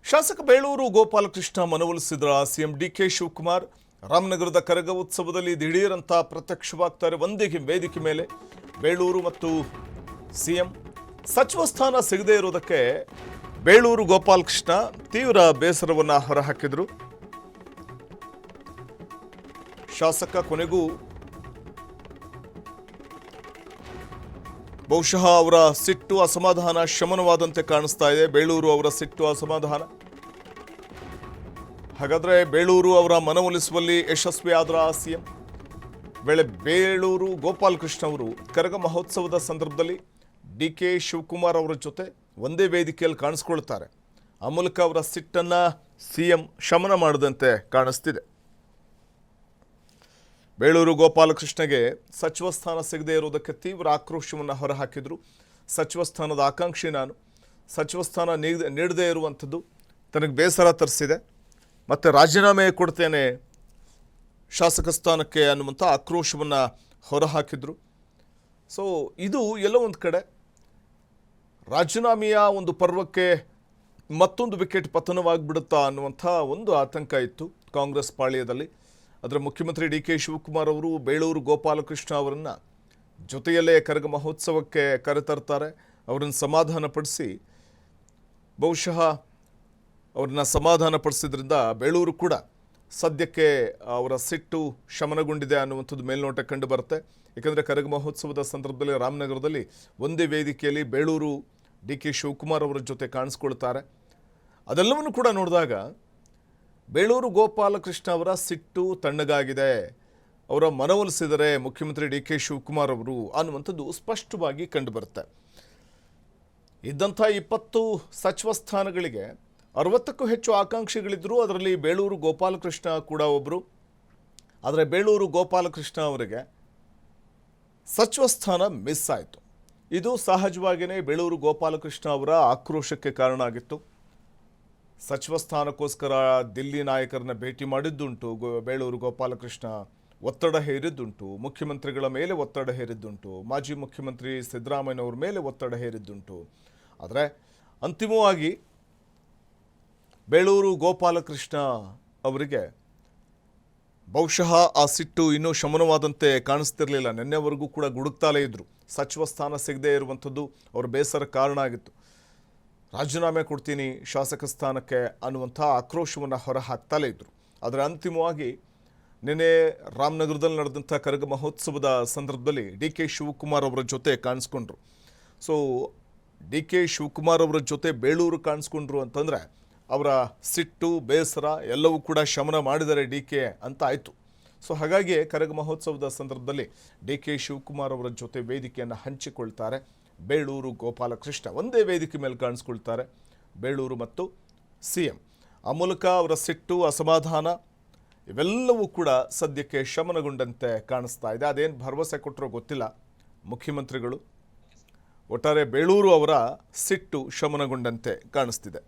ಶಾಸಕ Beluru Gopalakrishna ಮನವೊಲಿಸಿದ್ರ CM DK Shivakumar ರಾಮನಗರದ ಕರಗ ಉತ್ಸವದಲ್ಲಿ ದಿಢೀರಂತ ಪ್ರತ್ಯಕ್ಷವಾಗ್ತಾರೆ. ಒಂದೇ ವೇದಿಕೆ ಮೇಲೆ ಬೇಳೂರು ಮತ್ತು ಸಿಎಂ ಸಚಿವ ಸ್ಥಾನ ಸಿಗದೇ ಇರುವುದಕ್ಕೆ ಬೇಳೂರು ಗೋಪಾಲಕೃಷ್ಣ ತೀವ್ರ ಬೇಸರವನ್ನು ಹೊರಹಾಕಿದರು. ಶಾಸಕ ಕೊನೆಗೂ ಬಹುಶಃ ಅವರ ಸಿಟ್ಟು ಅಸಮಾಧಾನ ಶಮನವಾದಂತೆ ಕಾಣಿಸ್ತಾ ಇದೆ. ಬೇಳೂರು ಅವರ ಸಿಟ್ಟು ಅಸಮಾಧಾನ. ಹಾಗಾದ್ರೆ ಬೇಳೂರು ಅವರ ಮನವೊಲಿಸುವಲ್ಲಿ ಯಶಸ್ವಿಯಾದ್ರ ಸಿಎಂ. ಬೇಳೂರು ಗೋಪಾಲಕೃಷ್ಣ ಅವರು ಕರಗ ಮಹೋತ್ಸವದ ಸಂದರ್ಭದಲ್ಲಿ ಡಿಕೆ ಶಿವಕುಮಾರ್ ಅವರ ಜೊತೆ ಒಂದೇ ವೇದಿಕೆಯಲ್ಲಿ ಕಾಣಿಸ್ಕೊಳ್ತಾರೆ. ಆ ಮೂಲಕ ಅವರ ಸಿಟ್ಟನ್ನು ಸಿಎಂ ಶಮನ ಮಾಡದಂತೆ ಕಾಣಿಸ್ತಿದೆ. ಬೇಳೂರು ಗೋಪಾಲಕೃಷ್ಣಗೆ ಸಚಿವ ಸ್ಥಾನ ಸಿಗದೇ ಇರುವುದಕ್ಕೆ ತೀವ್ರ ಆಕ್ರೋಶವನ್ನು ಹೊರಹಾಕಿದರು. ಸಚಿವ ಸ್ಥಾನದ ಆಕಾಂಕ್ಷಿ ನಾನು, ಸಚಿವ ಸ್ಥಾನ ನೀಡದೇ ಇರುವಂಥದ್ದು ತನಗೆ ಬೇಸರ ತರಿಸಿದೆ, ಮತ್ತು ರಾಜೀನಾಮೆ ಕೊಡ್ತೇನೆ ಶಾಸಕ ಸ್ಥಾನಕ್ಕೆ ಅನ್ನುವಂಥ ಆಕ್ರೋಶವನ್ನು ಹೊರಹಾಕಿದರು. ಸೊ ಇದು ಎಲ್ಲೋ ಒಂದು ಕಡೆ ರಾಜೀನಾಮೆಯ ಒಂದು ಪರ್ವಕ್ಕೆ ಮತ್ತೊಂದು ವಿಕೆಟ್ ಪತನವಾಗಿಬಿಡುತ್ತಾ ಅನ್ನುವಂಥ ಒಂದು ಆತಂಕ ಇತ್ತು ಕಾಂಗ್ರೆಸ್ ಪಾಳ್ಯದಲ್ಲಿ. ಅದರ ಮುಖ್ಯಮಂತ್ರಿ ಡಿ ಕೆ ಶಿವಕುಮಾರ್ ಅವರು ಬೇಳೂರು ಗೋಪಾಲಕೃಷ್ಣ ಅವರನ್ನು ಜೊತೆಯಲ್ಲೇ ಕರಗ ಮಹೋತ್ಸವಕ್ಕೆ ಕರೆತರ್ತಾರೆ. ಅವರನ್ನು ಸಮಾಧಾನಪಡಿಸಿ ಬಹುಶಃ ಅವ್ರನ್ನ ಸಮಾಧಾನಪಡಿಸಿದ್ರಿಂದ ಬೇಳೂರು ಕೂಡ ಸದ್ಯಕ್ಕೆ ಅವರ ಸಿಟ್ಟು ಶಮನಗೊಂಡಿದೆ ಅನ್ನುವಂಥದ್ದು ಮೇಲ್ನೋಟ ಕಂಡು ಬರುತ್ತೆ. ಏಕೆಂದರೆ ಕರಗ ಮಹೋತ್ಸವದ ಸಂದರ್ಭದಲ್ಲಿ ರಾಮನಗರದಲ್ಲಿ ಒಂದೇ ವೇದಿಕೆಯಲ್ಲಿ ಬೇಳೂರು ಡಿ ಕೆ ಶಿವಕುಮಾರ್ ಅವರ ಜೊತೆ ಕಾಣಿಸ್ಕೊಳ್ತಾರೆ. ಅದೆಲ್ಲವನ್ನು ಕೂಡ ನೋಡಿದಾಗ ಬೇಳೂರು ಗೋಪಾಲಕೃಷ್ಣ ಅವರ ಸಿಟ್ಟು ತಣ್ಣಗಾಗಿದೆ, ಅವರ ಮನವೊಲಿಸಿದರೆ ಮುಖ್ಯಮಂತ್ರಿ ಡಿ ಕೆ ಶಿವಕುಮಾರ್ ಅವರು ಅನ್ನುವಂಥದ್ದು ಸ್ಪಷ್ಟವಾಗಿ ಕಂಡುಬರುತ್ತೆ. ಇದ್ದಂಥ 20 ಸಚಿವ ಸ್ಥಾನಗಳಿಗೆ 60ಕ್ಕೂ ಹೆಚ್ಚು ಆಕಾಂಕ್ಷಿಗಳಿದ್ದರು. ಅದರಲ್ಲಿ ಬೇಳೂರು ಗೋಪಾಲಕೃಷ್ಣ ಕೂಡ ಒಬ್ಬರು. ಆದರೆ ಬೇಳೂರು ಗೋಪಾಲಕೃಷ್ಣ ಅವರಿಗೆ ಸಚಿವ ಸ್ಥಾನ ಮಿಸ್ ಆಯಿತು. ಇದು ಸಹಜವಾಗಿಯೇ ಬೇಳೂರು ಗೋಪಾಲಕೃಷ್ಣ ಅವರ ಆಕ್ರೋಶಕ್ಕೆ ಕಾರಣ ಆಗಿತ್ತು. ಸಚಿವ ಸ್ಥಾನಕ್ಕೋಸ್ಕರ ದಿಲ್ಲಿ ನಾಯಕರನ್ನ ಭೇಟಿ ಮಾಡಿದ್ದುಂಟು. ಬೇಳೂರು ಗೋಪಾಲಕೃಷ್ಣ ಒತ್ತಡ ಹೇರಿದ್ದುಂಟು, ಮುಖ್ಯಮಂತ್ರಿಗಳ ಮೇಲೆ ಒತ್ತಡ ಹೇರಿದ್ದುಂಟು, ಮಾಜಿ ಮುಖ್ಯಮಂತ್ರಿ ಸಿದ್ದರಾಮಯ್ಯನವ್ರ ಮೇಲೆ ಒತ್ತಡ ಹೇರಿದ್ದುಂಟು. ಆದರೆ ಅಂತಿಮವಾಗಿ ಬೇಳೂರು ಗೋಪಾಲಕೃಷ್ಣ ಅವರಿಗೆ ಬಹುಶಃ ಆ ಸಿಟ್ಟು ಇನ್ನೂ ಶಮನವಾದಂತೆ ಕಾಣಿಸ್ತಿರಲಿಲ್ಲ. ನಿನ್ನೆವರೆಗೂ ಕೂಡ ಗುಡುಕ್ತಾಲೇ ಇದ್ದರು. ಸಚಿವ ಸ್ಥಾನ ಸಿಗದೇ ಇರುವಂಥದ್ದು ಅವ್ರ ಬೇಸರ ಕಾರಣ ಆಗಿತ್ತು. ರಾಜೀನಾಮೆ ಕೊಡ್ತೀನಿ ಶಾಸಕ ಸ್ಥಾನಕ್ಕೆ ಅನ್ನುವಂಥ ಆಕ್ರೋಶವನ್ನು ಹೊರ ಹಾಕ್ತಲೇ ಇದ್ದರು. ಆದರೆ ಅಂತಿಮವಾಗಿ ನಿನ್ನೆ ರಾಮನಗರದಲ್ಲಿ ನಡೆದಂಥ ಕರಗ ಮಹೋತ್ಸವದ ಸಂದರ್ಭದಲ್ಲಿ ಡಿ ಕೆ ಶಿವಕುಮಾರ್ ಅವರ ಜೊತೆ ಕಾಣಿಸ್ಕೊಂಡ್ರು. ಸೊ ಡಿ ಕೆ ಶಿವಕುಮಾರ್ ಅವರ ಜೊತೆ ಬೇಳೂರು ಕಾಣಿಸ್ಕೊಂಡ್ರು ಅಂತಂದರೆ ಅವರ ಸಿಟ್ಟು ಬೇಸರ ಎಲ್ಲವೂ ಕೂಡ ಶಮನ ಮಾಡಿದರೆ ಡಿ ಕೆ ಅಂತ ಆಯಿತು. ಸೊ ಹಾಗಾಗಿ ಕರಗ ಮಹೋತ್ಸವದ ಸಂದರ್ಭದಲ್ಲಿ ಡಿ ಕೆ ಶಿವಕುಮಾರ್ ಅವರ ಜೊತೆ ವೇದಿಕೆಯನ್ನು ಹಂಚಿಕೊಳ್ತಾರೆ ಬೇಳೂರು ಗೋಪಾಲಕೃಷ್ಣ. ಒಂದೇ ವೇದಿಕೆ ಮೇಲೆ ಕಾಣಿಸ್ಕೊಳ್ತಾರೆ ಬೇಳೂರು ಮತ್ತು ಸಿಎಂ. ಆ ಮೂಲಕ ಅವರ ಸಿಟ್ಟು ಅಸಮಾಧಾನ ಇವೆಲ್ಲವೂ ಕೂಡ ಸದ್ಯಕ್ಕೆ ಶಮನಗೊಂಡಂತೆ ಕಾಣಿಸ್ತಾ ಇದೆ. ಅದೇನು ಭರವಸೆ ಕೊಟ್ಟರೋ ಗೊತ್ತಿಲ್ಲ ಮುಖ್ಯಮಂತ್ರಿಗಳು. ಒಟ್ಟಾರೆ ಬೇಳೂರು ಅವರ ಸಿಟ್ಟು ಶಮನಗೊಂಡಂತೆ ಕಾಣಿಸ್ತಿದೆ.